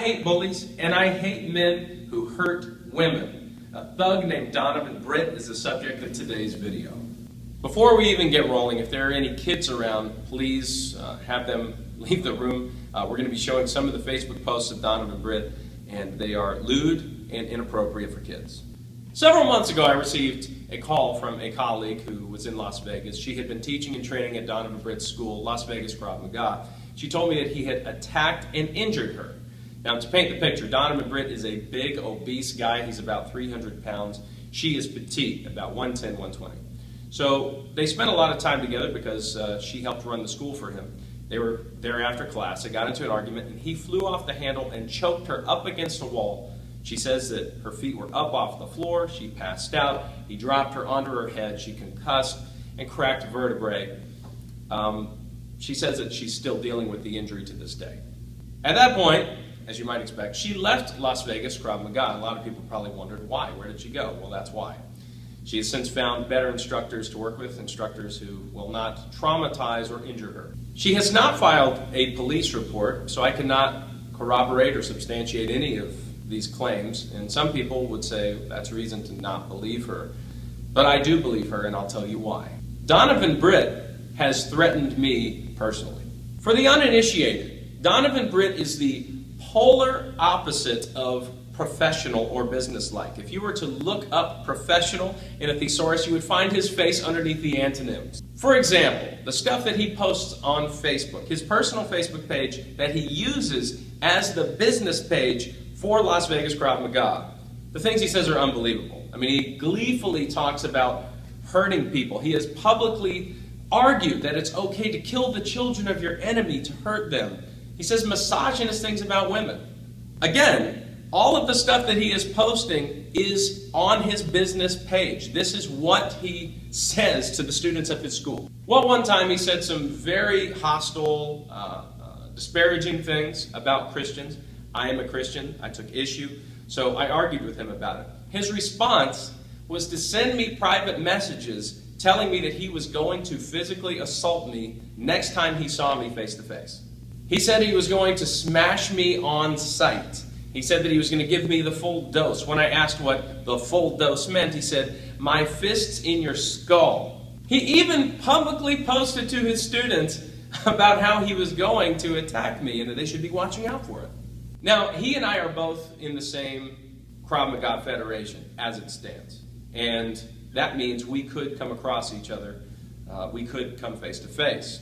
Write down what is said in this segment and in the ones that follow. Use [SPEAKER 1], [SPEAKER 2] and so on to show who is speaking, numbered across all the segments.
[SPEAKER 1] hate bullies, and I hate men who hurt women. A thug named Donavin Britt is the subject of today's video. Before we even get rolling, if there are any kids around, please have them leave the room. We're going to be showing some of the Facebook posts of Donavin Britt, and they are lewd and inappropriate for kids. Several months ago, I received a call from a colleague who was in Las Vegas. She had been teaching and training at Donavin Britt's school, Las Vegas Krav Maga. She told me that he had attacked and injured her. Now, to paint the picture, Donavin Britt is a big, obese guy. He's about 300 pounds. She is petite, about 110, 120. So they spent a lot of time together because she helped run the school for him. They were there after class. They got into an argument, and he flew off the handle and choked her up against a wall. She says that her feet were up off the floor. She passed out. He dropped her onto her head. She concussed and cracked vertebrae. She says that she's still dealing with the injury to this day. At that point, as you might expect, she left Las Vegas Krav Maga. A lot of people probably wondered why. Where did she go? Well, that's why. She has since found better instructors to work with, instructors who will not traumatize or injure her. She has not filed a police report, so I cannot corroborate or substantiate any of these claims, and some people would say that's reason to not believe her. But I do believe her, and I'll tell you why. Donavin Britt has threatened me personally. For the uninitiated, Donavin Britt is the polar opposite of professional or businesslike. If you were to look up professional in a thesaurus, you would find his face underneath the antonyms. For example, the stuff that he posts on Facebook, his personal Facebook page that he uses as the business page for Las Vegas Krav Maga, the things he says are unbelievable. I mean, he gleefully talks about hurting people. He has publicly argued that it's okay to kill the children of your enemy to hurt them. He says misogynist things about women. Again, all of the stuff that he is posting is on his business page. This is what he says to the students of his school. Well, one time he said some very hostile, disparaging things about Christians. I am a Christian. I took issue. So I argued with him about it. His response was to send me private messages telling me that he was going to physically assault me next time he saw me face to face. He said he was going to smash me on sight. He said that he was going to give me the full dose. When I asked what the full dose meant, he said, "My fist's in your skull." He even publicly posted to his students about how he was going to attack me and that they should be watching out for it. Now, he and I are both in the same Krav Maga Federation as it stands. And that means we could come across each other. We could come face to face.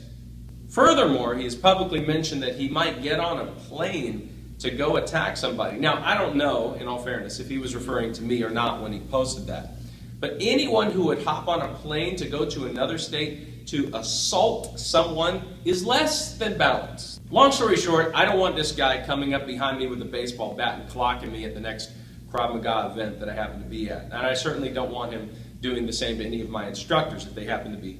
[SPEAKER 1] Furthermore, he has publicly mentioned that he might get on a plane to go attack somebody. Now, I don't know, in all fairness, if he was referring to me or not when he posted that. But anyone who would hop on a plane to go to another state to assault someone is less than balanced. Long story short, I don't want this guy coming up behind me with a baseball bat and clocking me at the next Krav Maga event that I happen to be at. And I certainly don't want him doing the same to any of my instructors if they happen to be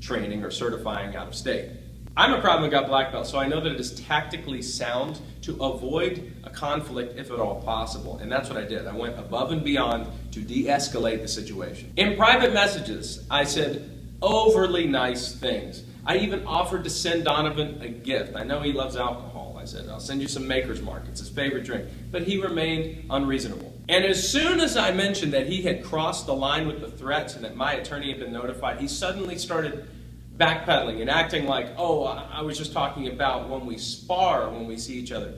[SPEAKER 1] training or certifying out of state. I'm a Krav Maga black belt, so I know that it is tactically sound to avoid a conflict if at all possible. And that's what I did. I went above and beyond to de-escalate the situation. In private messages, I said overly nice things. I even offered to send Donavin a gift. I know he loves alcohol. I said, "I'll send you some Maker's Mark. It's his favorite drink." But he remained unreasonable. And as soon as I mentioned that he had crossed the line with the threats and that my attorney had been notified, he suddenly started backpedaling and acting like, "Oh, I was just talking about when we spar, when we see each other."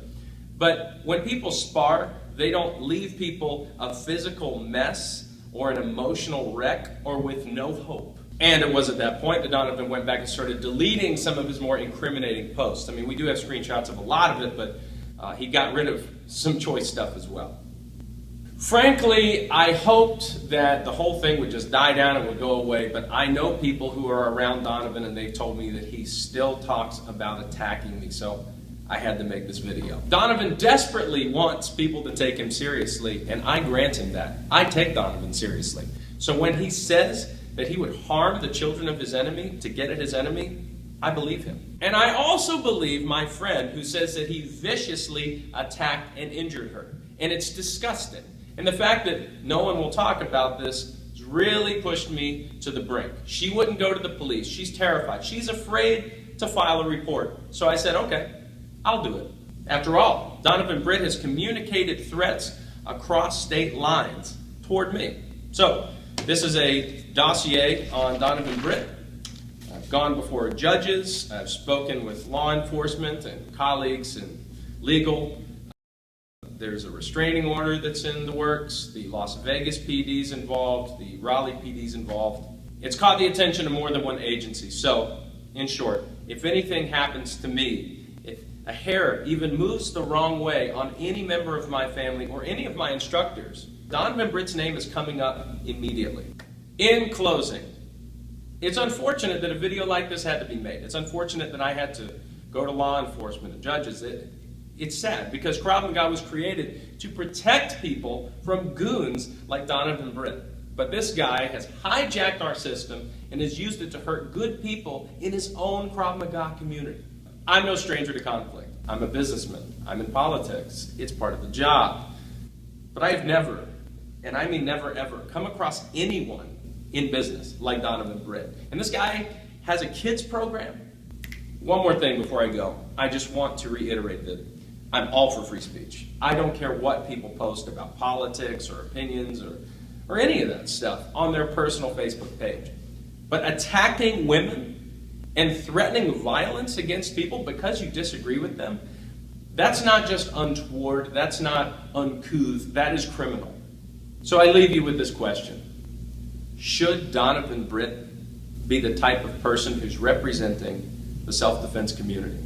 [SPEAKER 1] But when people spar, they don't leave people a physical mess or an emotional wreck or with no hope. And it was at that point that Donavin went back and started deleting some of his more incriminating posts. I mean, we do have screenshots of a lot of it, but he got rid of some choice stuff as well. Frankly, I hoped that the whole thing would just die down and would go away, but I know people who are around Donavin and they've told me that he still talks about attacking me, so I had to make this video. Donavin desperately wants people to take him seriously, and I grant him that. I take Donavin seriously. So when he says that he would harm the children of his enemy to get at his enemy, I believe him. And I also believe my friend who says that he viciously attacked and injured her. And it's disgusting. And the fact that no one will talk about this has really pushed me to the brink. She wouldn't go to the police. She's terrified. She's afraid to file a report. So I said, okay, I'll do it. After all, Donavin Britt has communicated threats across state lines toward me. So, this is a dossier on Donavin Britt. I've gone before judges, I've spoken with law enforcement and colleagues in legal. There's a restraining order that's in the works, the Las Vegas PD's involved, the Raleigh PD's involved. It's caught the attention of more than one agency. So, in short, if anything happens to me, if a hair even moves the wrong way on any member of my family or any of my instructors, Donavin Britt's name is coming up immediately. In closing, it's unfortunate that a video like this had to be made. It's unfortunate that I had to go to law enforcement and judges. It's sad because Krav Maga was created to protect people from goons like Donavin Britt. But this guy has hijacked our system and has used it to hurt good people in his own Krav Maga community. I'm no stranger to conflict. I'm a businessman. I'm in politics. It's part of the job. But I've never, and I mean never ever, come across anyone in business like Donavin Britt. And this guy has a kids program. One more thing before I go. I just want to reiterate that I'm all for free speech. I don't care what people post about politics or opinions or any of that stuff on their personal Facebook page. But attacking women and threatening violence against people because you disagree with them, that's not just untoward, that's not uncouth, that is criminal. So I leave you with this question. Should Donavin Britt be the type of person who's representing the self-defense community?